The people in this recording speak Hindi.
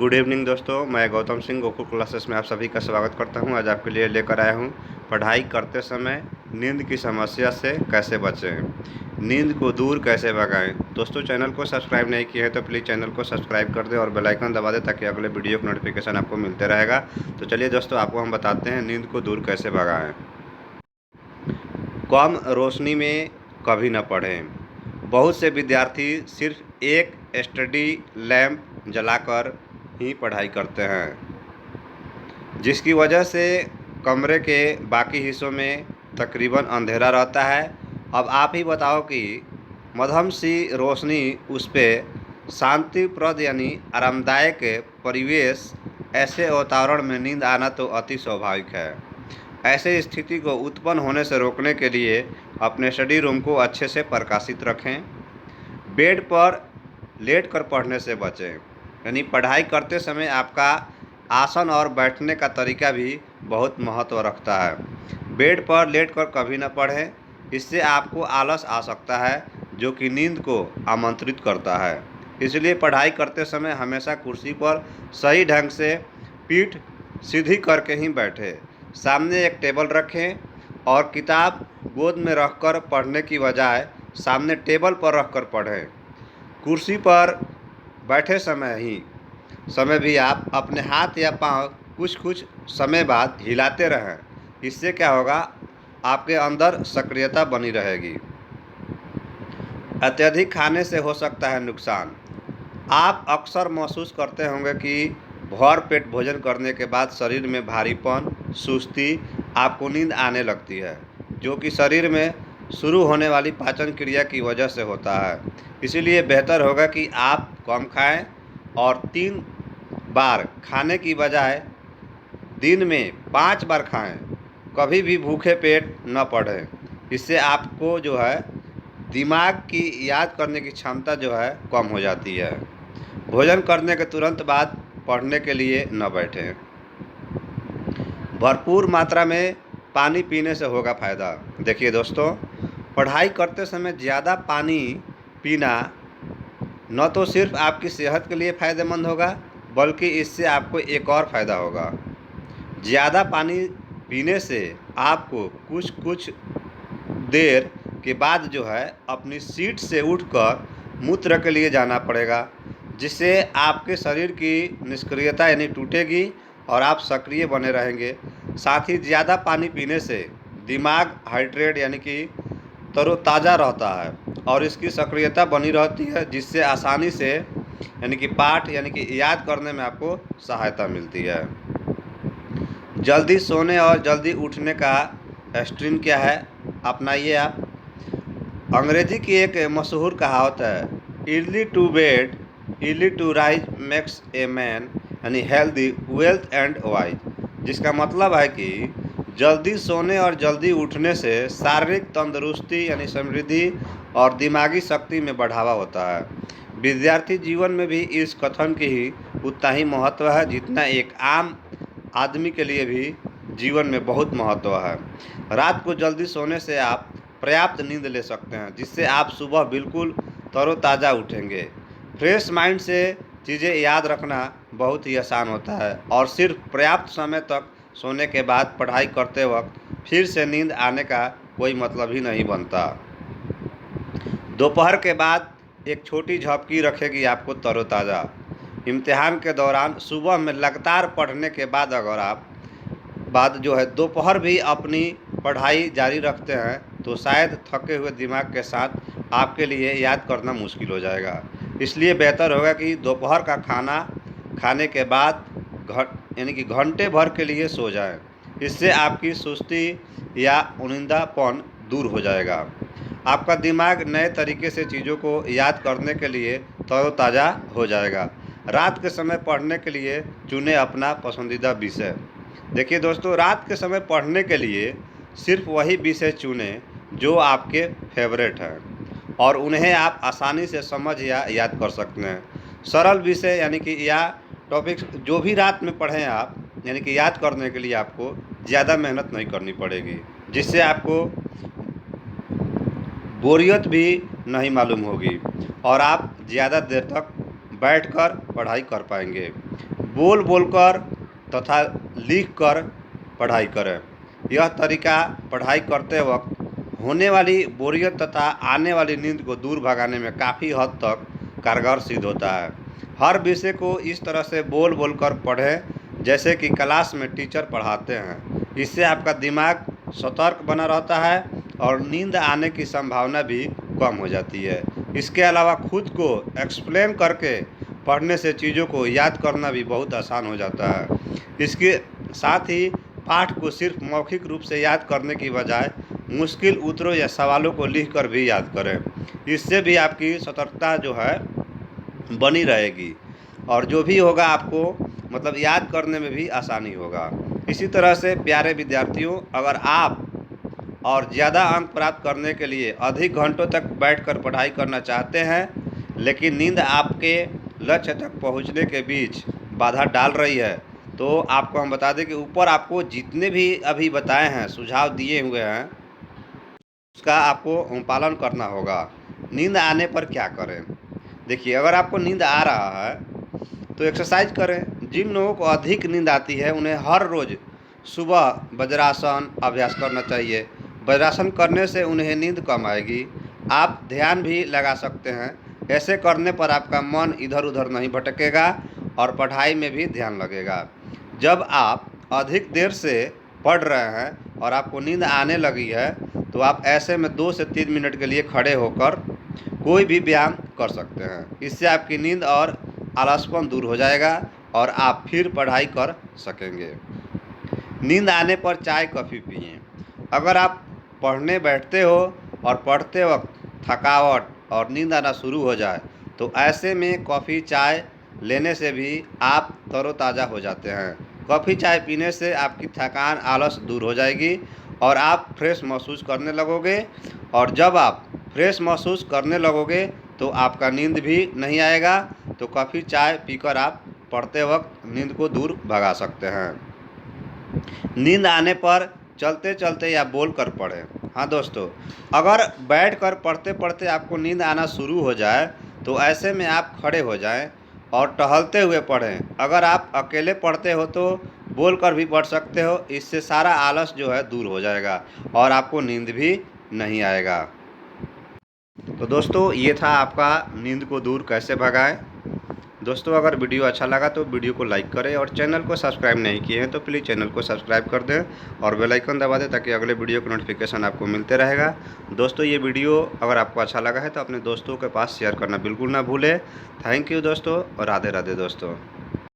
गुड इवनिंग दोस्तों, मैं गौतम सिंह गोकुल क्लासेस में आप सभी का स्वागत करता हूं। आज आपके लिए लेकर आया हूं पढ़ाई करते समय नींद की समस्या से कैसे बचें, नींद को दूर कैसे भगाएं। दोस्तों, चैनल को सब्सक्राइब नहीं किया है तो प्लीज़ चैनल को सब्सक्राइब कर दें और बेल आइकन दबा दें ताकि अगले वीडियो का नोटिफिकेशन आपको मिलते रहेगा। तो चलिए दोस्तों, आपको हम बताते हैं नींद को दूर कैसे भगाएँ। कम रोशनी में कभी न पढ़ें। बहुत से विद्यार्थी सिर्फ एक स्टडी लैंप जलाकर ही पढ़ाई करते हैं, जिसकी वजह से कमरे के बाकी हिस्सों में तकरीबन अंधेरा रहता है। अब आप ही बताओ कि मध्यम सी रोशनी उस पर शांतिप्रद यानी आरामदायक परिवेश, ऐसे वातावरण में नींद आना तो अति स्वाभाविक है। ऐसे स्थिति को उत्पन्न होने से रोकने के लिए अपने स्टडी रूम को अच्छे से प्रकाशित रखें। बेड पर लेटकर पढ़ने से बचें, यानी पढ़ाई करते समय आपका आसन और बैठने का तरीका भी बहुत महत्व रखता है। बेड पर लेटकर कभी न पढ़ें, इससे आपको आलस आ सकता है जो कि नींद को आमंत्रित करता है। इसलिए पढ़ाई करते समय हमेशा कुर्सी पर सही ढंग से पीठ सीधी करके ही बैठें। सामने एक टेबल रखें और किताब गोद में रखकर पढ़ने की बजाय सामने टेबल पर रखकर पढ़ें। कुर्सी पर बैठे समय भी आप अपने हाथ या पांव कुछ कुछ समय बाद हिलाते रहें। इससे क्या होगा, आपके अंदर सक्रियता बनी रहेगी। अत्यधिक खाने से हो सकता है नुकसान। आप अक्सर महसूस करते होंगे कि भर पेट भोजन करने के बाद शरीर में भारीपन, सुस्ती, आपको नींद आने लगती है, जो कि शरीर में शुरू होने वाली पाचन क्रिया की वजह से होता है। इसीलिए बेहतर होगा कि आप कम खाएं और 3 बार खाने की बजाय दिन में 5 बार खाएं। कभी भी भूखे पेट न पढ़ें, इससे आपको जो है दिमाग की याद करने की क्षमता जो है कम हो जाती है। भोजन करने के तुरंत बाद पढ़ने के लिए न बैठें। भरपूर मात्रा में पानी पीने से होगा फ़ायदा। देखिए दोस्तों, पढ़ाई करते समय ज़्यादा पानी पीना न तो सिर्फ आपकी सेहत के लिए फ़ायदेमंद होगा, बल्कि इससे आपको एक और फ़ायदा होगा। ज़्यादा पानी पीने से आपको कुछ देर के बाद जो है अपनी सीट से उठकर मूत्र के लिए जाना पड़ेगा, जिससे आपके शरीर की निष्क्रियता यानी टूटेगी और आप सक्रिय बने रहेंगे। साथ ही ज़्यादा पानी पीने से दिमाग हाइड्रेट यानी कि तरोताज़ा रहता है और इसकी सक्रियता बनी रहती है, जिससे आसानी से यानी कि पाठ यानी कि याद करने में आपको सहायता मिलती है। जल्दी सोने और जल्दी उठने का स्ट्रीन क्या है, अपनाइए आप। अंग्रेजी की एक मशहूर कहावत है, early to bed early to rise makes a man यानी हेल्दी वेल्थ एंड वाइज, जिसका मतलब है कि जल्दी सोने और जल्दी उठने से शारीरिक तंदुरुस्ती यानी समृद्धि और दिमागी शक्ति में बढ़ावा होता है। विद्यार्थी जीवन में भी इस कथन की ही उतना ही महत्व है जितना एक आम आदमी के लिए भी जीवन में बहुत महत्व है। रात को जल्दी सोने से आप पर्याप्त नींद ले सकते हैं, जिससे आप सुबह बिल्कुल तरोताज़ा उठेंगे। फ्रेश माइंड से चीज़ें याद रखना बहुत ही आसान होता है और सिर्फ पर्याप्त समय तक सोने के बाद पढ़ाई करते वक्त फिर से नींद आने का कोई मतलब ही नहीं बनता। दोपहर के बाद एक छोटी झपकी रखेगी आपको तरोताज़ा। इम्तिहान के दौरान सुबह में लगातार पढ़ने के बाद अगर आप जो है दोपहर भी अपनी पढ़ाई जारी रखते हैं तो शायद थके हुए दिमाग के साथ आपके लिए याद करना मुश्किल हो जाएगा। इसलिए बेहतर होगा कि दोपहर का खाना खाने के बाद यानी कि घंटे भर के लिए सो जाएं। इससे आपकी सुस्ती या उनिंदापन दूर हो जाएगा। आपका दिमाग नए तरीके से चीज़ों को याद करने के लिए तरोताज़ा हो जाएगा। रात के समय पढ़ने के लिए चुने अपना पसंदीदा विषय। देखिए दोस्तों, रात के समय पढ़ने के लिए सिर्फ वही विषय चुनें जो आपके फेवरेट हैं और उन्हें आप आसानी से समझ या याद कर सकते हैं। सरल विषय यानी कि या टॉपिक्स जो भी रात में पढ़ें आप, यानी कि याद करने के लिए आपको ज़्यादा मेहनत नहीं करनी पड़ेगी, जिससे आपको बोरियत भी नहीं मालूम होगी और आप ज़्यादा देर तक बैठकर पढ़ाई कर पाएंगे। बोल बोलकर तथा लिखकर पढ़ाई करें। यह तरीका पढ़ाई करते वक्त होने वाली बोरियत तथा आने वाली नींद को दूर भगाने में काफ़ी हद तक कारगर सिद्ध होता है। हर विषय को इस तरह से बोल बोलकर पढ़ें जैसे कि क्लास में टीचर पढ़ाते हैं। इससे आपका दिमाग सतर्क बना रहता है और नींद आने की संभावना भी कम हो जाती है। इसके अलावा खुद को एक्सप्लेन करके पढ़ने से चीज़ों को याद करना भी बहुत आसान हो जाता है। इसके साथ ही पाठ को सिर्फ मौखिक रूप से याद करने की बजाय मुश्किल उत्तरों या सवालों को लिखकर भी याद करें। इससे भी आपकी सतर्कता जो है बनी रहेगी और जो भी होगा आपको मतलब याद करने में भी आसानी होगा। इसी तरह से प्यारे विद्यार्थियों, अगर आप और ज़्यादा अंक प्राप्त करने के लिए अधिक घंटों तक बैठकर पढ़ाई करना चाहते हैं, लेकिन नींद आपके लक्ष्य तक पहुंचने के बीच बाधा डाल रही है, तो आपको हम बता दें कि ऊपर आपको जितने भी अभी बताए हैं, सुझाव दिए हुए हैं, उसका आपको पालन करना होगा। नींद आने पर क्या करें? देखिए, अगर आपको नींद आ रहा है तो एक्सरसाइज करें। जिन लोगों को अधिक नींद आती है उन्हें हर रोज़ सुबह वज्रासन अभ्यास करना चाहिए। वज्रासन करने से उन्हें नींद कम आएगी। आप ध्यान भी लगा सकते हैं। ऐसे करने पर आपका मन इधर उधर नहीं भटकेगा और पढ़ाई में भी ध्यान लगेगा। जब आप अधिक देर से पढ़ रहे हैं और आपको नींद आने लगी है तो आप ऐसे में 2 से 3 मिनट के लिए खड़े होकर कोई भी व्यायाम कर सकते हैं। इससे आपकी नींद और आलसपन दूर हो जाएगा और आप फिर पढ़ाई कर सकेंगे। नींद आने पर चाय कॉफ़ी पिएं। अगर आप पढ़ने बैठते हो और पढ़ते वक्त थकावट और नींद आना शुरू हो जाए तो ऐसे में कॉफ़ी चाय लेने से भी आप तरोताज़ा हो जाते हैं। कॉफ़ी चाय पीने से आपकी थकान आलस दूर हो जाएगी और आप फ्रेश महसूस करने लगोगे, और जब आप फ्रेश महसूस करने लगोगे तो आपका नींद भी नहीं आएगा। तो कॉफ़ी चाय पीकर आप पढ़ते वक्त नींद को दूर भगा सकते हैं। नींद आने पर चलते चलते या बोल कर पढ़ें। हाँ दोस्तों, अगर बैठ कर पढ़ते पढ़ते आपको नींद आना शुरू हो जाए तो ऐसे में आप खड़े हो जाएं और टहलते हुए पढ़ें। अगर आप अकेले पढ़ते हो तो बोल कर भी पढ़ सकते हो। इससे सारा आलस जो है दूर हो जाएगा और आपको नींद भी नहीं आएगा। तो दोस्तों, ये था आपका नींद को दूर कैसे भगाएं। दोस्तों, अगर वीडियो अच्छा लगा तो वीडियो को लाइक करें और चैनल को सब्सक्राइब नहीं किए हैं तो प्लीज़ चैनल को सब्सक्राइब कर दें और बेल आइकन दबा दें ताकि अगले वीडियो का नोटिफिकेशन आपको मिलते रहेगा। दोस्तों, ये वीडियो अगर आपको अच्छा लगा है तो अपने दोस्तों के पास शेयर करना बिल्कुल ना भूलें। थैंक यू दोस्तों और राधे राधे दोस्तों।